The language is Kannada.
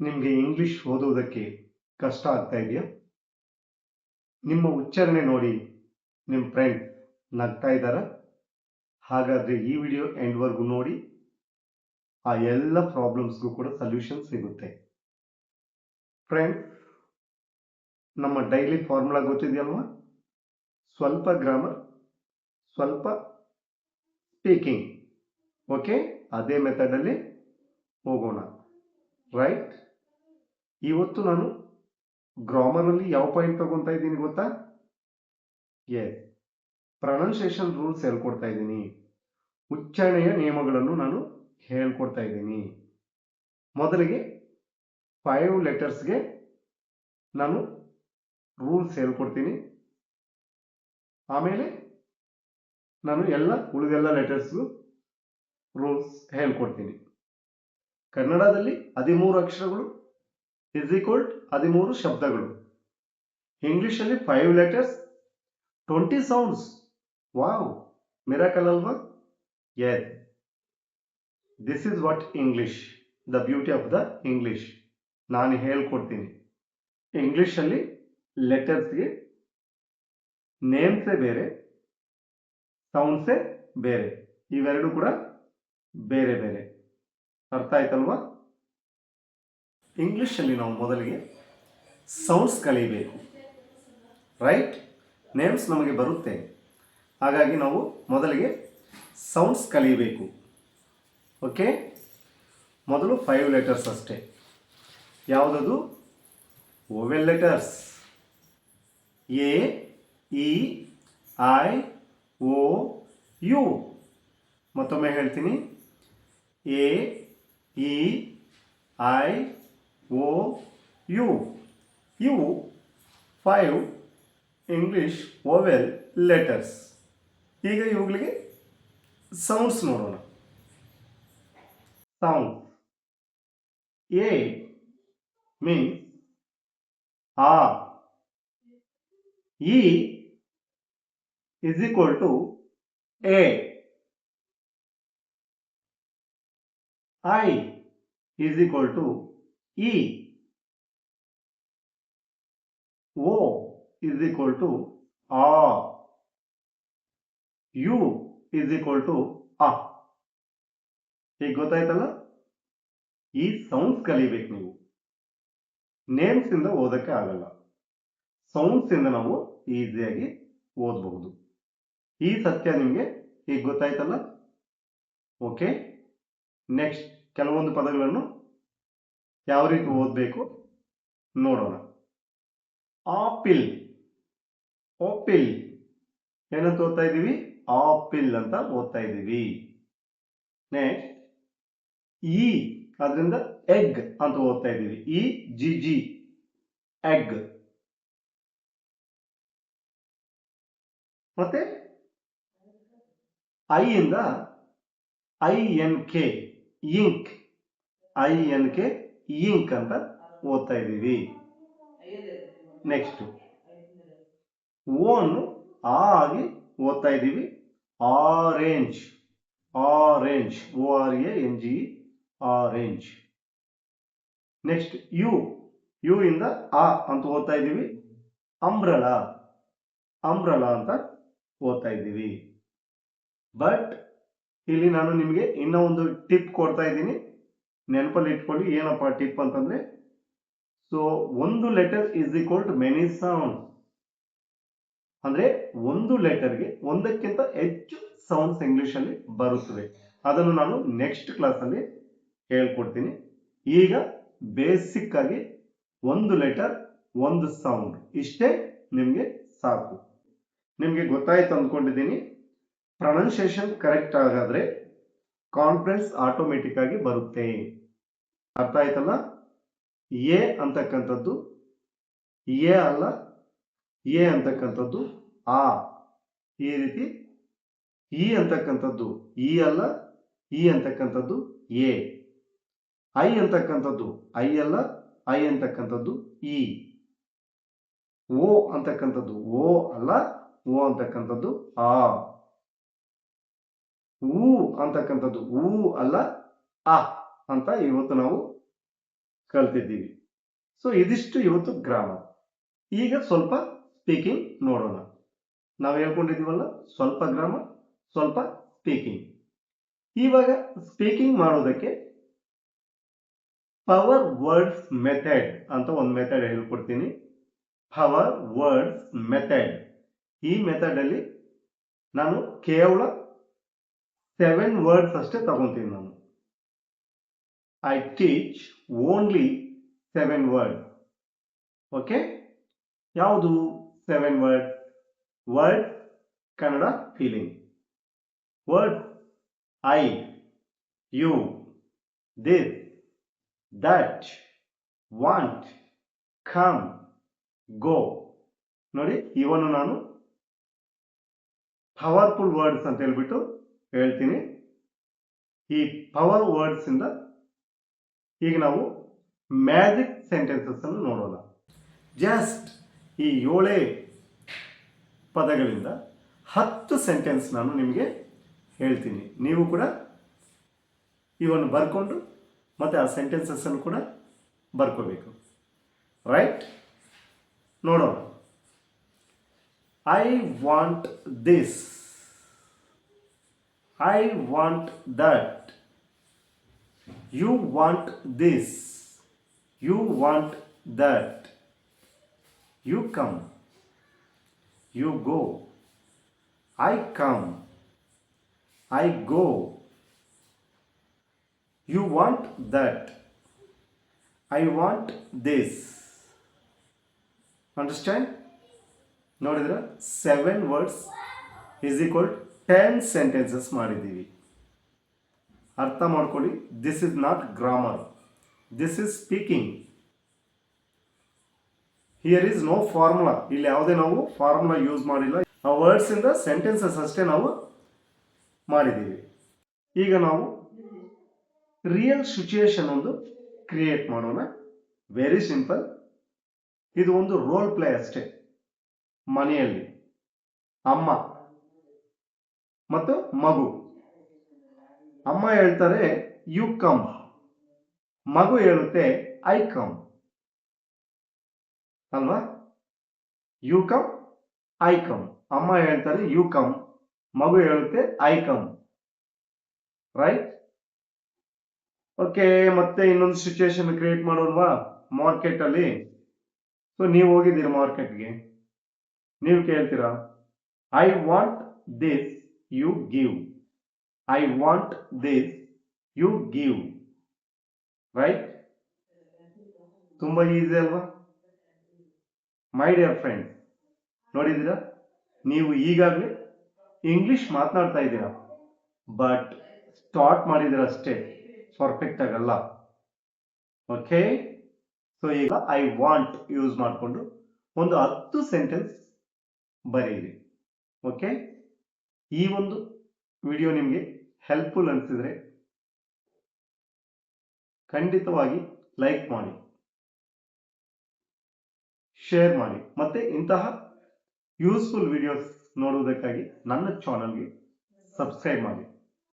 ನಿಮಗೆ ಇಂಗ್ಲಿಷ್ ಓದುವುದಕ್ಕೆ ಕಷ್ಟ ಆಗ್ತಾ ಇದೆಯಾ? ನಿಮ್ಮ ಉಚ್ಚಾರಣೆ ನೋಡಿ ನಿಮ್ಮ ಫ್ರೆಂಡ್ ನಗ್ತಾ ಇದ್ದಾರಾ? ಹಾಗಾದರೆ ಈ ವಿಡಿಯೋ ಎಂಡ್ವರೆಗೂ ನೋಡಿ. ಆ ಎಲ್ಲ ಪ್ರಾಬ್ಲಮ್ಸ್ಗೂ ಕೂಡ ಸೊಲ್ಯೂಷನ್ ಸಿಗುತ್ತೆ. ಫ್ರೆಂಡ್, ನಮ್ಮ ಡೈಲಿ ಫಾರ್ಮುಲಾ ಗೊತ್ತಿದೆಯಲ್ವಾ? ಸ್ವಲ್ಪ ಗ್ರಾಮರ್, ಸ್ವಲ್ಪ ಸ್ಪೀಕಿಂಗ್. ಓಕೆ, ಅದೇ ಮೆಥಡಲ್ಲಿ ಹೋಗೋಣ. ರೈಟ್, ಇವತ್ತು ನಾನು ಗ್ರಾಮರಲ್ಲಿ ಯಾವ ಪಾಯಿಂಟ್ ತಗೊತಾ ಇದ್ದೀನಿ ಗೊತ್ತಾ? ಎಸ್, ಪ್ರೊನೌನ್ಸಿಯೇಷನ್ ರೂಲ್ಸ್ ಹೇಳ್ಕೊಡ್ತಾ ಇದ್ದೀನಿ. ಉಚ್ಚಾರಣೆಯ ನಿಯಮಗಳನ್ನು ನಾನು ಹೇಳ್ಕೊಡ್ತಾ ಇದ್ದೀನಿ. ಮೊದಲಿಗೆ 5 ಲೆಟರ್ಸ್ಗೆ ನಾನು ರೂಲ್ಸ್ ಹೇಳ್ಕೊಡ್ತೀನಿ. ಆಮೇಲೆ ನಾನು ಉಳಿದೆಲ್ಲ ಲೆಟರ್ಸ್ಗೂ ರೂಲ್ಸ್ ಹೇಳ್ಕೊಡ್ತೀನಿ. ಕನ್ನಡದಲ್ಲಿ 13 ಅಕ್ಷರಗಳು ಇಸ್ ಈಕ್ವಲ್ 13 ಶಬ್ದಗಳು. ಇಂಗ್ಲಿಷಲ್ಲಿ 5 ಲೆಟರ್ಸ್ 20 ಸೌಂಡ್ಸ್. ವಾವ್, ಮಿರಾಕಲ್ ಅಲ್ವಾ? Yes, this is what English, the beauty of the English. ನಾನು ಹೇಳ್ಕೊಡ್ತೀನಿ. ಇಂಗ್ಲಿಷಲ್ಲಿ ಲೆಟರ್ಸ್ಗೆ ನೇಮ್ಸೇ ಬೇರೆ, ಸೌಂಡ್ಸೇ ಬೇರೆ. ಇವೆರಡು ಕೂಡ ಬೇರೆ ಬೇರೆ. ಅರ್ಥ ಆಯ್ತಲ್ವಾ? ಇಂಗ್ಲಿಷಲ್ಲಿ ನಾವು ಮೊದಲಿಗೆ ಸೌಂಡ್ಸ್ ಕಲಿಬೇಕು. ರೈಟ್, ನೇಮ್ಸ್ ನಮಗೆ ಬರುತ್ತೆ, ಹಾಗಾಗಿ ನಾವು ಮೊದಲಿಗೆ ಸೌಂಡ್ಸ್ ಕಲಿಬೇಕು. ಓಕೆ, ಮೊದಲು 5 ಲೆಟರ್ಸ್ ಅಷ್ಟೇ. ಯಾವುದದು? Vowel letters. A, E, I, O, U. ಮತ್ತೊಮ್ಮೆ ಹೇಳ್ತೀನಿ. A, E, I, O, U. ಇವು 5 ಇಂಗ್ಲಿಷ್ ಓವೆಲ್ ಲೆಟರ್ಸ್. ಈಗ ಇವುಗಳಿಗೆ ಸೌಂಡ್ಸ್ ನೋಡೋಣ. ಸೌಂಡ್. ಎ ಮೀನ್ಸ್ ಆ. E is equal to A. I is equal to E. O is equal to A. U is equal to A. ಈಗ ಗೊತ್ತಾಯ್ತಲ್ಲ? ಈ ಸೌಂಡ್ಸ್ ಕಲಿಬೇಕು ನೀವು. ನೇಮ್ಸ್ ಇಂದ ಓದಕ್ಕೆ ಆಗಲ್ಲ, ಸೌಂಡ್ಸ್ ಇಂದ ನಾವು ಈಸಿಯಾಗಿ ಓದಬಹುದು. ಈ ಸತ್ಯ ನಿಮಗೆ ಈಗ ಗೊತ್ತಾಯ್ತಲ್ಲ? ಓಕೆ, ನೆಕ್ಸ್ಟ್ ಕೆಲವೊಂದು ಪದಗಳನ್ನು ಯಾವ ರೀತಿ ಓದಬೇಕು ನೋಡೋಣ. ಆಪಿಲ್. ಆಪಿಲ್ ಏನಂತ ಓದ್ತಾ ಇದ್ದೀವಿ? ಆಪಿಲ್ ಅಂತ ಓದ್ತಾ ಇದ್ದೀವಿ. ನೆಕ್ಸ್ಟ್ ಇ, ಅದರಿಂದ ಎಗ್ ಅಂತ ಓದ್ತಾ ಇದ್ದೀವಿ. E G G, egg. ಮತ್ತೆ ಐ ಇಂದ INK, ಇಂಕ್. INK, ಇಂಕ್ ಅಂತ ಓದ್ತಾ ಇದ್ದೀವಿ. ನೆಕ್ಸ್ಟ್ ಓ ಅನ್ನು ಆ ಆಗಿ ಓದ್ತಾ ಇದ್ದೀವಿ. Orange. Orange, ORANGE, orange. Next U. U ಇಂದ ಆ ಅಂತ ಓದ್ತಾ ಇದ್ದೀವಿ. ಅಂಬ್ರಲಾ. ಅಂಬ್ರಲಾ ಅಂತ ಓದ್ತಾ ಇದ್ದೀವಿ. ಬಟ್ ಇಲ್ಲಿ ನಾನು ನಿಮಗೆ ಇನ್ನೂ ಒಂದು ಟಿಪ್ ಕೊಡ್ತಾ ಇದ್ದೀನಿ, ನೆನಪಲ್ಲಿ ಇಟ್ಕೊಳ್ಳಿ. ಏನಪ್ಪ ಟಿಪ್ ಅಂತಂದ್ರೆ, ಸೊ ಒಂದು letter is equal to many sound. ಅಂದ್ರೆ ಒಂದು ಲೆಟರ್ಗೆ ಒಂದಕ್ಕಿಂತ ಹೆಚ್ಚು ಸೌಂಡ್ಸ್ ಇಂಗ್ಲಿಷ್ ಅಲ್ಲಿ ಬರುತ್ತವೆ. ಅದನ್ನು ನಾನು ನೆಕ್ಸ್ಟ್ ಕ್ಲಾಸ್ ಅಲ್ಲಿ ಹೇಳ್ಕೊಡ್ತೀನಿ. ಈಗ ಬೇಸಿಕ್ ಆಗಿ ಒಂದು ಲೆಟರ್ ಒಂದು ಸೌಂಡ್, ಇಷ್ಟೇ ನಿಮಗೆ ಸಾಕು. ನಿಮಗೆ ಗೊತ್ತಾಯ್ತು ಅಂದ್ಕೊಂಡಿದ್ದೀನಿ. ಪ್ರೊನೌನ್ಸಿಯೇಷನ್ ಕರೆಕ್ಟ್ ಆಗಾದ್ರೆ ಕಾನ್ಫಿಡೆನ್ಸ್ ಆಟೋಮೆಟಿಕ್ ಆಗಿ ಬರುತ್ತೆ. ಅರ್ಥ ಆಯ್ತಲ್ಲ? ಎ ಅಂತಕ್ಕಂಥದ್ದು ಎ ಅಲ್ಲ, ಎ ಅಂತಕ್ಕಂಥದ್ದು ಆ. ಈ ರೀತಿ ಇ ಅಂತಕ್ಕಂಥದ್ದು ಇ ಅಲ್ಲ, ಇ ಅಂತಕ್ಕಂಥದ್ದು ಎ. ಐ ಅಂತಕ್ಕಂಥದ್ದು ಐ ಅಲ್ಲ, ಐ ಅಂತಕ್ಕಂಥದ್ದು ಇ. ಓ ಅಂತಕ್ಕಂಥದ್ದು ಓ ಅಲ್ಲ, ಓ ಅಂತಕ್ಕಂಥದ್ದು ಆ. ಊ ಅಂತಕ್ಕಂಥದ್ದು ಊ ಅಲ್ಲ, ಆ ಅಂತ ಇವತ್ತು ನಾವು ಕಲ್ತಿದ್ದೀವಿ. ಸೊ ಇದಿಷ್ಟು ಇವತ್ತು ಗ್ರಾಮರ್. ಈಗ ಸ್ವಲ್ಪ ಸ್ಪೀಕಿಂಗ್ ನೋಡೋಣ. ನಾವು ಹೇಳ್ಕೊಂಡಿದ್ದೀವಲ್ಲ, ಸ್ವಲ್ಪ ಗ್ರಾಮರ್, ಸ್ವಲ್ಪ ಸ್ಪೀಕಿಂಗ್. ಇವಾಗ ಸ್ಪೀಕಿಂಗ್ ಮಾಡೋದಕ್ಕೆ ಪವರ್ ವರ್ಡ್ಸ್ ಮೆಥಡ್ ಅಂತ ಒಂದು ಮೆಥಡ್ ಹೇಳ್ಕೊಡ್ತೀನಿ. Power words method. ಈ ಮೆಥಡ್ ಅಲ್ಲಿ ನಾನು ಕೇವಲ 7 ವರ್ಡ್ಸ್ ಅಷ್ಟೇ ತಗೊಂತೀನಿ. ನಾನು I teach only 7 word. Okay, ಯಾವುದು 7 word? Word Kannada feeling. Word I, you, this, that, want, come, go. ನೋಡಿ, ಇವನ್ನು ನಾನು ಪವರ್ಫುಲ್ ವರ್ಡ್ಸ್ ಅಂತ ಹೇಳ್ಬಿಟ್ಟು ಹೇಳ್ತೀನಿ. ಈ ಪವರ್ ವರ್ಡ್ಸ್ ಇಂದ ಈಗ ನಾವು ಮ್ಯಾಜಿಕ್ ಸೆಂಟೆನ್ಸಸ್ ಅನ್ನು ನೋಡೋಣ. ಜಸ್ಟ್ ಈ 7 ಪದಗಳಿಂದ 10 ಸೆಂಟೆನ್ಸ್ ನಾನು ನಿಮಗೆ ಹೇಳ್ತೀನಿ. ನೀವು ಕೂಡ ಇವನ್ನು ಬರ್ಕೊಂಡು ಮತ್ತೆ ಆ ಸೆಂಟೆನ್ಸಸ್ ಅನ್ನು ಕೂಡ ಬರ್ಕೋಬೇಕು. ರೈಟ್, ನೋಡೋಣ. I want this, I want that, you want this, you want that, you come, you go, I come, I go, you want that, I want this. Understand? ನೋಡಿದ್ರೆ 7 words is equal 10 sentences ಮಾಡಿದ್ದೀವಿ. ಅರ್ಥ ಮಾಡ್ಕೊಳ್ಳಿ. This is not grammar, this is speaking. Here is no formula. ಇಲ್ಲಿ ಯಾವುದೇ ನಾವು ಫಾರ್ಮುಲಾ ಯೂಸ್ ಮಾಡಿಲ್ಲ. ಆ ವರ್ಡ್ಸ್ ಇಂದ ಸೆಂಟೆನ್ಸಸ್ ಅಷ್ಟೇ ನಾವು ಮಾಡಿದ್ದೀವಿ. ಈಗ ನಾವು ರಿಯಲ್ ಸಿಚುಯೇಷನ್ ಒಂದು ಕ್ರಿಯೇಟ್ ಮಾಡೋಣ. Very simple. ಇದು ಒಂದು ರೋಲ್ ಪ್ಲೇ ಅಷ್ಟೇ. ಮನೆಯಲ್ಲಿ ಅಮ್ಮ ಮತ್ತು ಮಗು. ಅಮ್ಮ ಹೇಳ್ತಾರೆ ಯು ಕಮ್, ಮಗು ಹೇಳುತ್ತೆ ಐ ಕಮ್ ಅಲ್ವಾ? You come, I come. ಅಮ್ಮ ಹೇಳ್ತಾರೆ ಯು ಕಮ್, ಮಗು ಹೇಳುತ್ತೆ ಐ ಕಮ್. ರೈಟ್? ಓಕೆ, ಮತ್ತೆ ಇನ್ನೊಂದು ಸಿಚುಯೇಷನ್ ಕ್ರಿಯೇಟ್ ಮಾಡೋಣವಾ? ಮಾರ್ಕೆಟ್ ಅಲ್ಲಿ. ಸೊ ನೀವು ಹೋಗಿದ್ದೀರಾ ಮಾರ್ಕೆಟ್ಗೆ, ನೀವು ಕೇಳ್ತೀರಾ I want this, you give. I want this, you give. Right? ತುಂಬಾ ಈಸಿ ಅಲ್ವಾ? ಮೈ ಡಿಯರ್ ಫ್ರೆಂಡ್, ನೋಡಿದ್ದೀರಾ? ನೀವು ಈಗಾಗಲೇ ಇಂಗ್ಲಿಷ್ ಮಾತನಾಡ್ತಾ ಇದ್ದೀರಾ, ಬಟ್ ಸ್ಟಾರ್ಟ್ ಮಾಡಿದ್ದೀರಾ ಅಷ್ಟೇ, ಪರ್ಫೆಕ್ಟ್ ಆಗಲ್ಲ. ಓಕೆ, ಸೊ ಈಗ ಐ ವಾಂಟ್ ಯೂಸ್ ಮಾಡಿಕೊಂಡು ಒಂದು 10 ಸೆಂಟೆನ್ಸ್ ಬರೀರಿ. ಓಕೆ, ಈ ಒಂದು ವಿಡಿಯೋ ನಿಮಗೆ ಹೆಲ್ಪ್ಫುಲ್ ಅನಿಸಿದ್ರೆ ಖಂಡಿತವಾಗಿ ಲೈಕ್ ಮಾಡಿ, ಶೇರ್ ಮಾಡಿ, ಮತ್ತೆ ಇಂತಹ ಯೂಸ್ಫುಲ್ ವಿಡಿಯೋಸ್ ನೋಡುವುದಕ್ಕಾಗಿ ನನ್ನ ಚಾನಲ್ಗೆ ಸಬ್ಸ್ಕ್ರೈಬ್ ಮಾಡಿ.